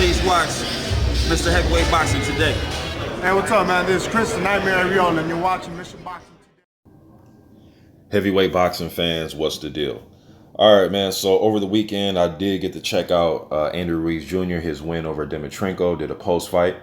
Face Watch, Mr. Heavyweight Boxing today. Hey, what's up, man? This is Chris, the Nightmare Ariel, and you're watching Mission Boxing today. Heavyweight boxing fans, what's the deal? All right, man. So over the weekend, I did get to check out Andrew Ruiz Jr., his win over Dimitrenko, did a post-fight.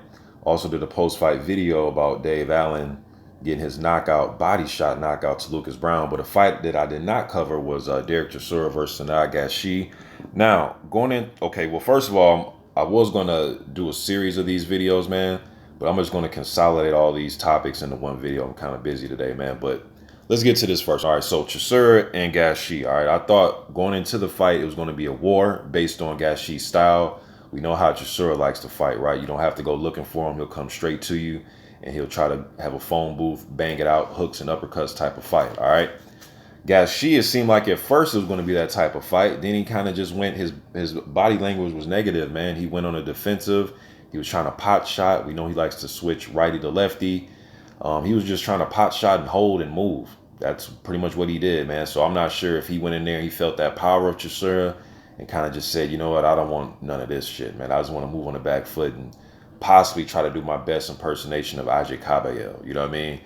Also did a post-fight video about Dave Allen getting his body shot knockout to Lucas Brown. But a fight that I did not cover was Derek Chisora versus Gashi. Now, going in, okay, well, first of all, I was going to do a series of these videos, man, but I'm just going to consolidate all these topics into one video. I'm kind of busy today, man, but let's get to this first. All right, so Chisora and Gashi. All right, I thought going into the fight, it was going to be a war based on Gashi's style. We know how Chisora likes to fight, right? You don't have to go looking for him. He'll come straight to you, and he'll try to have a phone booth, bang it out, hooks and uppercuts type of fight, all right? Gashi, it seemed like at first it was going to be that type of fight. Then he kind of just went, his body language was negative, man. He went on a defensive. He was trying to pot shot. We know he likes to switch righty to lefty. He was just trying to pot shot and hold and move. That's pretty much what he did, man. So I'm not sure if he went in there and he felt that power of Chisora and kind of just said, you know what, I don't want none of this shit, man. I just want to move on the back foot and possibly try to do my best impersonation of AJ Caballero. You know what I mean?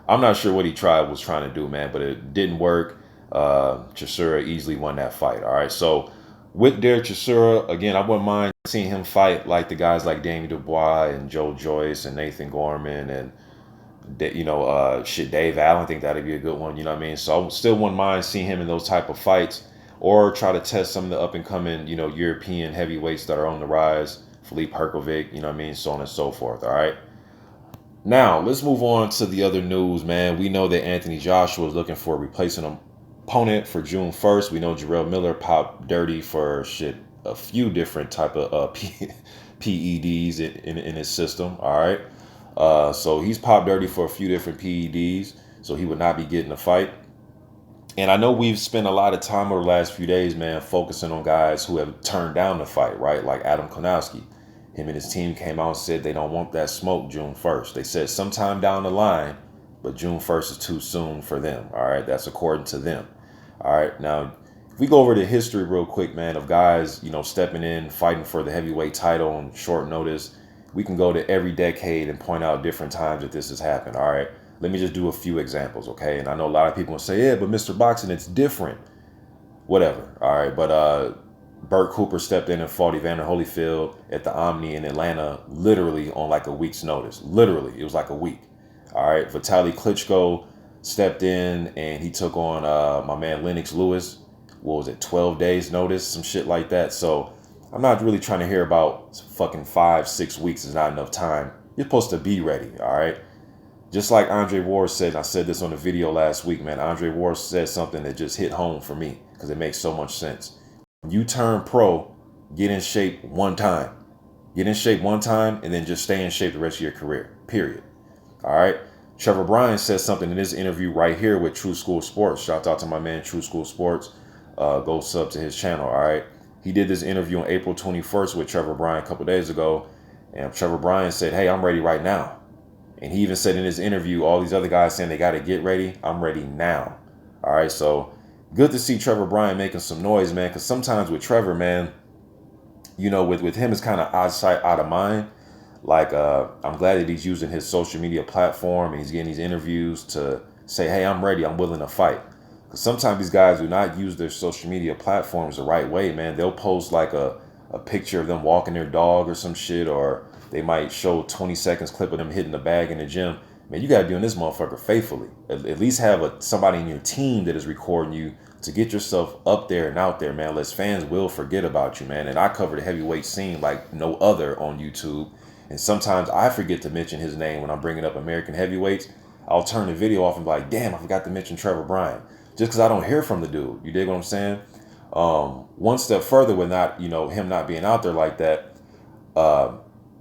I'm not sure what he was trying to do, man, but it didn't work. Chisora easily won that fight. All right. So with Derek Chisora, again, I wouldn't mind seeing him fight like the guys like Danny Dubois and Joe Joyce and Nathan Gorman and, you know, Dave Allen. I think that'd be a good one. You know what I mean? So I still wouldn't mind seeing him in those type of fights, or try to test some of the up and coming, you know, European heavyweights that are on the rise. Filip Hrgovic, you know what I mean? So on and so forth. All right. Now, let's move on to the other news, man. We know that Anthony Joshua is looking for a replacement opponent for June 1st. We know Jarrell Miller popped dirty for a few different type of PEDs in his system. All right. So he's popped dirty for a few different PEDs. So he would not be getting a fight. And I know we've spent a lot of time over the last few days, man, focusing on guys who have turned down the fight, right? Like Adam Konowski. Him and his team came out and said they don't want that smoke June 1st. They said sometime down the line, but June 1st is too soon for them. All right. That's according to them. All right. Now, if we go over the history real quick, man, of guys, you know, stepping in, fighting for the heavyweight title on short notice, we can go to every decade and point out different times that this has happened. All right. Let me just do a few examples. OK, and I know a lot of people will say, yeah, but Mr. Boxing, it's different. Whatever. All right. But Burt Cooper stepped in and fought Evander Holyfield at the Omni in Atlanta, literally on like a week's notice. Literally, it was like a week. All right, Vitaly Klitschko stepped in and he took on my man Lennox Lewis. What was it, 12 days notice, some shit like that. So I'm not really trying to hear about fucking 5-6 weeks is not enough time. You're supposed to be ready, all right? Just like Andre Ward said, and I said this on the video last week, man. Andre Ward said something that just hit home for me because it makes so much sense. You turn pro, get in shape one time. Get in shape one time and then just stay in shape the rest of your career, period. All right. Trevor Bryan said something in this interview right here with True School Sports. Shout out to my man, True School Sports. Go sub to his channel. All right. He did this interview on April 21st with Trevor Bryan a couple days ago. And Trevor Bryan said, hey, I'm ready right now. And he even said in his interview, all these other guys saying they got to get ready. I'm ready now. All right. So good to see Trevor Bryan making some noise, man, because sometimes with Trevor, man, you know, with him, it's kind of out of sight, out of mind. Like, I'm glad that he's using his social media platform and he's getting these interviews to say, hey, I'm ready. I'm willing to fight. Because sometimes these guys do not use their social media platforms the right way, man. They'll post like a picture of them walking their dog or some shit, or they might show 20 seconds clip of them hitting the bag in the gym. Man, you got to be on this motherfucker faithfully. At least have somebody in your team that is recording you to get yourself up there and out there, man. Lest fans will forget about you, man. And I cover the heavyweight scene like no other on YouTube. And sometimes I forget to mention his name when I'm bringing up American heavyweights. I'll turn the video off and be like, damn, I forgot to mention Trevor Bryan. Just because I don't hear from the dude. You dig what I'm saying? One step further with not, you know, him not being out there like that.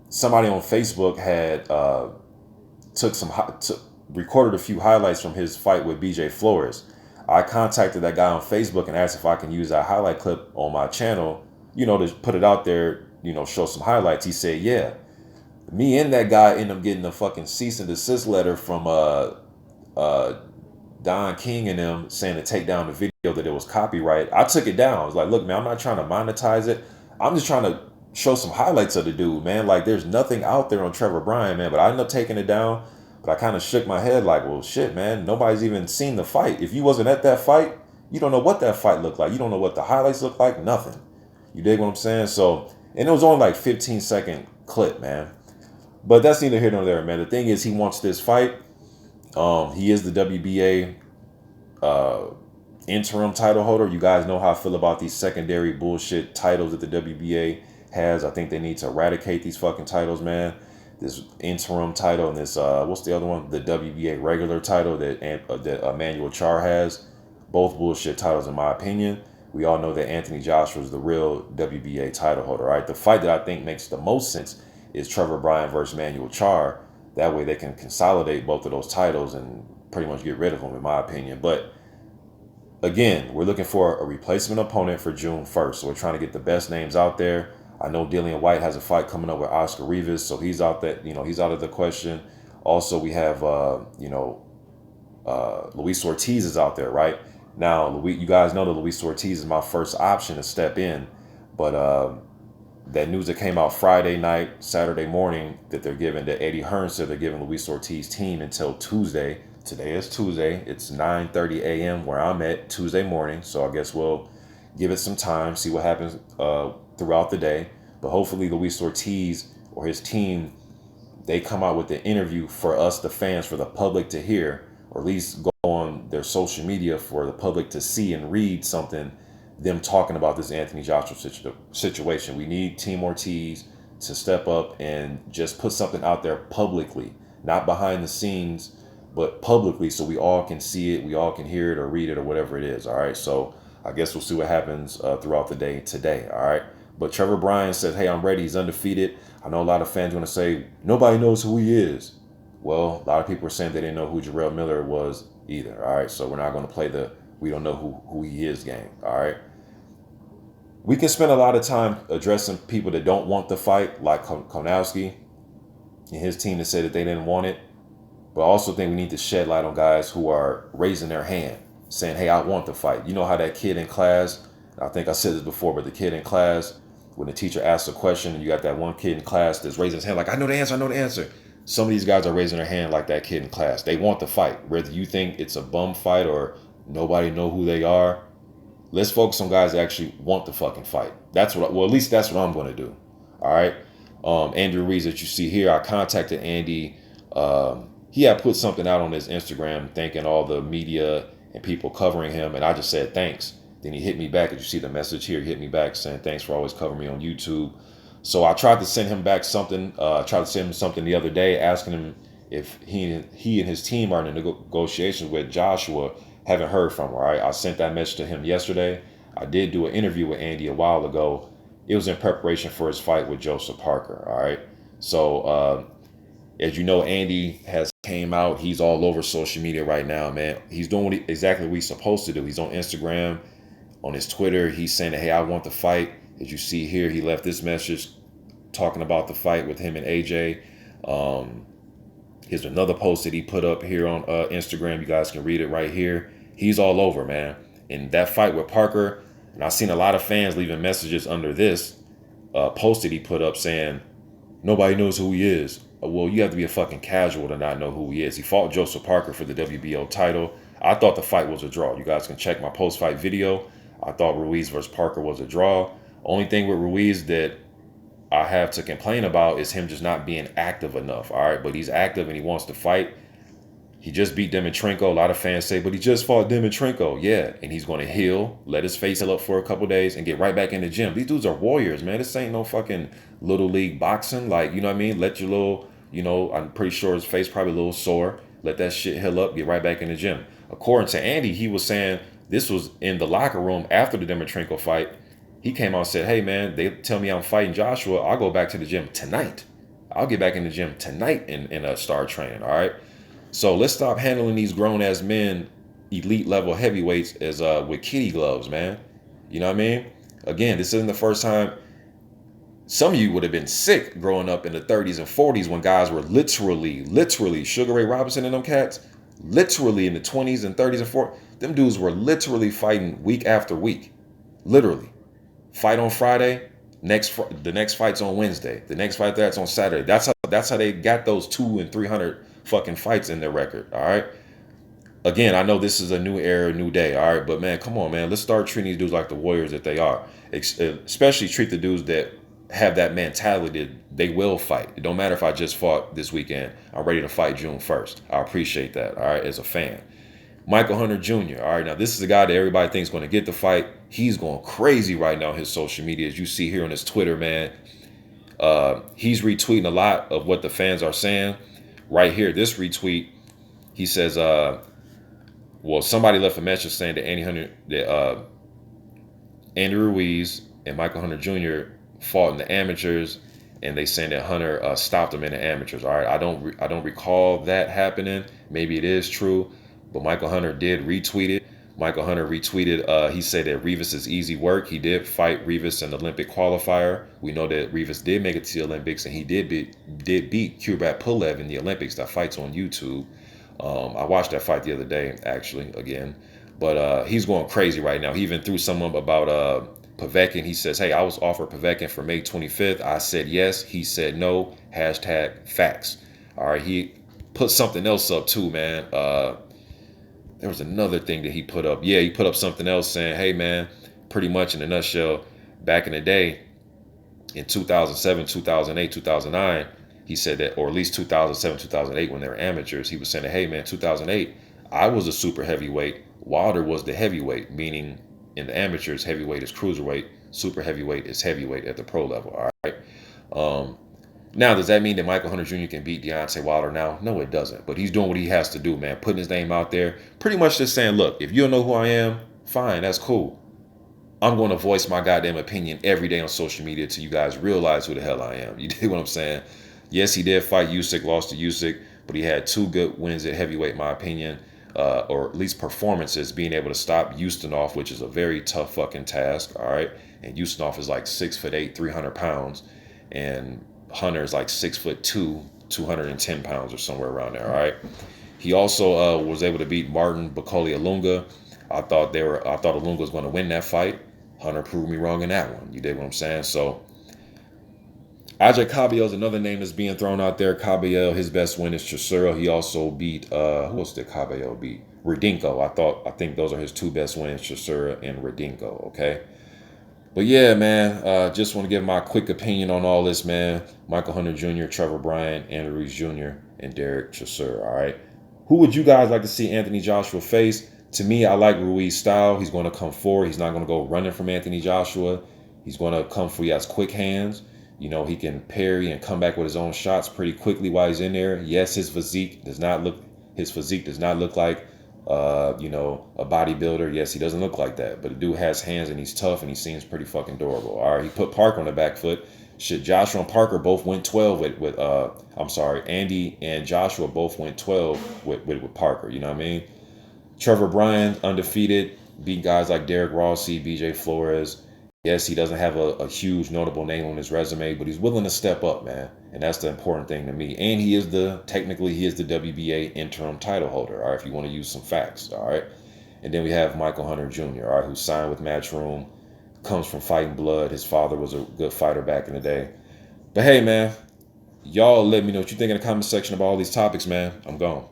Somebody on Facebook had recorded a few highlights from his fight with BJ Flores. I contacted that guy on Facebook and asked if I can use that highlight clip on my channel, you know, to put it out there, you know, show some highlights. He said, yeah. Me and that guy ended up getting a fucking cease and desist letter from Don King and them saying to take down the video, that it was copyright. I took it down. I was like, look, man, I'm not trying to monetize it. I'm just trying to show some highlights of the dude, man. Like, there's nothing out there on Trevor Bryan, man. But I ended up taking it down. But I kind of shook my head like, well, shit, man. Nobody's even seen the fight. If you wasn't at that fight, you don't know what that fight looked like. You don't know what the highlights look like. Nothing. You dig what I'm saying? So, and it was only like 15-second clip, man. But that's neither here nor there, man. The thing is, he wants this fight. He is the WBA interim title holder. You guys know how I feel about these secondary bullshit titles that the WBA has. I think they need to eradicate these fucking titles, man. This interim title and this what's the other one? The WBA regular title that Emmanuel Char has. Both bullshit titles, in my opinion. We all know that Anthony Joshua is the real WBA title holder, right? The fight that I think makes the most sense is Trevor Bryan versus Emmanuel Char. That way they can consolidate both of those titles and pretty much get rid of them, in my opinion. But again, we're looking for a replacement opponent for June 1st. So we're trying to get the best names out there. I know Dillian White has a fight coming up with Oscar Rivas, so he's out he's out of the question. Also, we have Luis Ortiz is out there, right? Now, you guys know that Luis Ortiz is my first option to step in, but that news that came out Friday night, Saturday morning, that Eddie Hearn said they're giving Luis Ortiz team until Tuesday. Today is Tuesday. It's 9:30 a.m. where I'm at Tuesday morning. So I guess we'll give it some time, see what happens throughout the day. But hopefully Luis Ortiz or his team, they come out with the interview for us, the fans, for the public to hear, or at least go on their social media for the public to see and read something, them talking about this Anthony Joshua situation. We need Team Ortiz to step up and just put something out there publicly, not behind the scenes, but publicly, so we all can see it, we all can hear it or read it or whatever it is. All right, so I guess we'll see what happens throughout the day today. All right, but Trevor Bryan says, hey, I'm ready. He's undefeated. I know a lot of fans want to say nobody knows who he is. Well, a lot of people are saying they didn't know who Jarrell Miller was either. All right, so we're not going to play the we don't know who he is game. All right, we can spend a lot of time addressing people that don't want the fight, like Konowski and his team that said that they didn't want it. But I also think we need to shed light on guys who are raising their hand, saying, hey, I want the fight. You know how that kid in class, I think I said this before, but the kid in class, when the teacher asks a question and you got that one kid in class that's raising his hand like, I know the answer. Some of these guys are raising their hand like that kid in class. They want the fight. Whether you think it's a bum fight or nobody know who they are, let's focus on guys that actually want the fucking fight. At least that's what I'm going to do. All right. Andrew Ruiz that you see here, I contacted Andy. He had put something out on his Instagram thanking all the media and people covering him. And I just said, thanks. Then he hit me back. Did you see the message here? He hit me back saying, thanks for always covering me on YouTube. So I tried to send him back something. I tried to send him something the other day, asking him if he and his team are in negotiations with Joshua. Haven't heard from him. All right. I sent that message to him yesterday. I did do an interview with Andy a while ago. It was in preparation for his fight with Joseph Parker. All right. So, as you know, Andy has came out. He's all over social media right now, man. He's doing exactly what he's supposed to do. He's on Instagram, on his Twitter. He's saying that, hey, I want the fight. As you see here, he left this message talking about the fight with him and AJ. Here's another post that he put up here on Instagram. You guys can read it right here. He's all over, man. And that fight with Parker, and I've seen a lot of fans leaving messages under this post that he put up saying, nobody knows who he is. Well, you have to be a fucking casual to not know who he is. He fought Joseph Parker for the WBO title. I thought the fight was a draw. You guys can check my post-fight video. I thought Ruiz versus Parker was a draw. Only thing with Ruiz that I have to complain about is him just not being active enough. All right, but he's active and he wants to fight. He just beat Dimitrenko. A lot of fans say, but he just fought Dimitrenko. Yeah, and he's going to heal, let his face heal up for a couple days, and get right back in the gym. These dudes are warriors, man. This ain't no fucking little league boxing. Like, you know what I mean? Let your little, I'm pretty sure his face probably a little sore. Let that shit heal up, get right back in the gym. According to Andy, he was saying this was in the locker room after the Dimitrenko fight. He came out and said, hey, man, they tell me I'm fighting Joshua. I'll go back to the gym tonight. I'll get back in the gym tonight and start training, all right? So let's stop handling these grown-ass men, elite-level heavyweights, as with kitty gloves, man. You know what I mean? Again, this isn't the first time. Some of you would have been sick growing up in the 30s and 40s when guys were literally, Sugar Ray Robinson and them cats, literally in the 20s and 30s and 40s. Them dudes were literally fighting week after week. Literally. Fight on Friday, The next fight's on Wednesday. The next fight that's on Saturday. That's how they got those 200 and 300 fucking fights in their record. All right. Again, I know this is a new era, new day. All right, but man, come on, man. Let's start treating these dudes like the warriors that they are. Especially treat the dudes that have that mentality that they will fight. It don't matter if I just fought this weekend. I'm ready to fight June 1st. I appreciate that. All right, as a fan. Michael Hunter Jr. All right, now this is a guy that everybody thinks is going to get the fight. He's going crazy right now on his social media, as you see here on his Twitter, man. He's retweeting a lot of what the fans are saying. Right here, this retweet, he says, well, somebody left a message saying that Andy Ruiz and Michael Hunter Jr. fought in the amateurs, and they saying that Hunter stopped him in the amateurs. All right, I don't recall that happening. Maybe it is true, but Michael Hunter did retweet it. Michael Hunter retweeted. He said that Rivas is easy work. He did fight Rivas in the Olympic qualifier. We know that Rivas did make it to the Olympics, and he did beat Kubrat Pulev in the Olympics. That fight's on YouTube. I watched that fight the other day, actually, again. But he's going crazy right now. He even threw someone about Povetkin. He says, hey, I was offered Povetkin for May 25th. I said yes. He said no. Hashtag facts. All right, he put something else up too, man. There was another thing that he put up. Yeah, he put up something else saying, hey, man, pretty much in a nutshell, back in the day, in 2007, 2008, 2009, he said that, or at least 2007, 2008, when they were amateurs, he was saying that, hey, man, 2008, I was a super heavyweight. Wilder was the heavyweight, meaning in the amateurs, heavyweight is cruiserweight. Super heavyweight is heavyweight at the pro level, all right? Now, does that mean that Michael Hunter Jr. can beat Deontay Wilder now? No, it doesn't. But he's doing what he has to do, man. Putting his name out there. Pretty much just saying, look, if you don't know who I am, fine, that's cool. I'm going to voice my goddamn opinion every day on social media till you guys realize who the hell I am. You dig what I'm saying? Yes, he did fight Usyk, lost to Usyk, but he had 2 good wins at heavyweight, in my opinion, or at least performances, being able to stop Ustinov, which is a very tough fucking task, all right? And Ustinov is like 6'8", 300 pounds, and Hunter is like 6'2", 210 pounds or somewhere around there, all right? He also was able to beat Martin Bakoli Ilunga. I thought Ilunga was going to win that fight. Hunter proved me wrong in that one. You dig what I'm saying? So Ajay Cabello is another name that's being thrown out there. Cabello, his best win is Chisora. He also beat who else did Cabello beat? Redinko. I think those are his 2 best wins, Chisora and Redinko. Okay. But yeah, man, just want to give my quick opinion on all this, man. Michael Hunter Jr., Trevor Bryan, Andy Ruiz Jr., and Derek Chisora, all right? Who would you guys like to see Anthony Joshua face? To me, I like Ruiz's style. He's going to come forward. He's not going to go running from Anthony Joshua. He's going to come forward. He has quick hands. You know, he can parry and come back with his own shots pretty quickly while he's in there. Yes, his physique does not look like you know, a bodybuilder. Yes, he doesn't look like that, but the dude has hands and he's tough and he seems pretty fucking durable. All right, he put Parker on the back foot. Shit, Joshua and Parker both went 12 with I'm sorry, Andy and Joshua both went 12 with Parker. You know what I mean? Trevor Bryan, undefeated, beat guys like Derek Rossi, BJ Flores. Yes, he doesn't have a huge notable name on his resume, but he's willing to step up, man. And that's the important thing to me. And he is technically the WBA interim title holder, all right, if you want to use some facts, all right? And then we have Michael Hunter Jr., all right, who signed with Matchroom, comes from fighting blood. His father was a good fighter back in the day. But hey, man, y'all let me know what you think in the comment section about all these topics, man. I'm gone.